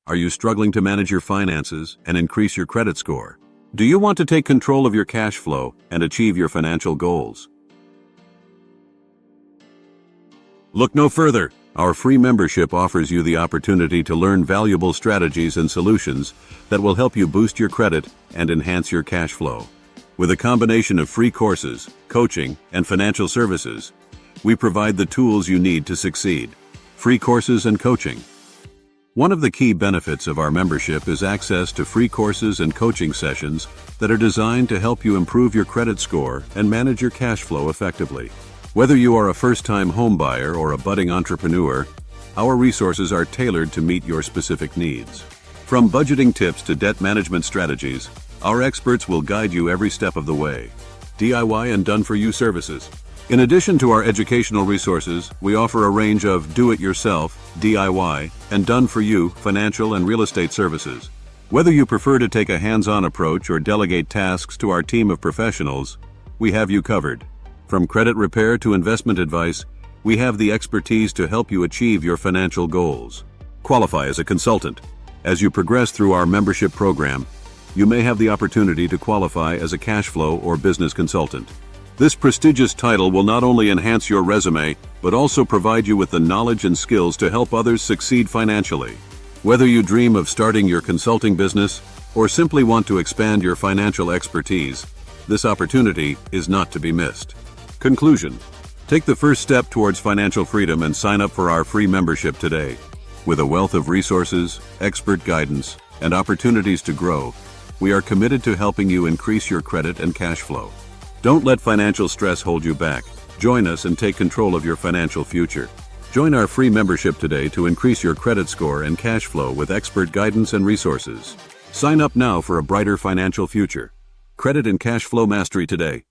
Are you struggling to manage your finances and increase your credit score? Do you want to take control of your cash flow and achieve your financial goals? Look no further. Our free membership offers you the opportunity to learn valuable strategies and solutions that will help you boost your credit and enhance your cash flow. With a combination of free courses, coaching, and financial services, we provide the tools you need to succeed. Free courses and coaching. One of the key benefits of our membership is access to free courses and coaching sessions that are designed to help you improve your credit score and manage your cash flow effectively. Whether you are a first-time homebuyer or a budding entrepreneur, our resources are tailored to meet your specific needs. From budgeting tips to debt management strategies, our experts will guide you every step of the way. DIY and done-for-you services. In addition to our educational resources, we offer a range of do-it-yourself, DIY, and done-for-you financial and real estate services. Whether you prefer to take a hands-on approach or delegate tasks to our team of professionals, we have you covered. From credit repair to investment advice, we have the expertise to help you achieve your financial goals. Qualify as a consultant. As you progress through our membership program, you may have the opportunity to qualify as a cash flow or business consultant. This prestigious title will not only enhance your resume, but also provide you with the knowledge and skills to help others succeed financially. Whether you dream of starting your consulting business or simply want to expand your financial expertise, this opportunity is not to be missed. Conclusion. Take the first step towards financial freedom and sign up for our free membership today. With a wealth of resources, expert guidance, and opportunities to grow, we are committed to helping you increase your credit and cash flow. Don't let financial stress hold you back. Join us and take control of your financial future. Join our free membership today to increase your credit score and cash flow with expert guidance and resources. Sign up now for a brighter financial future. Credit and cash flow mastery today.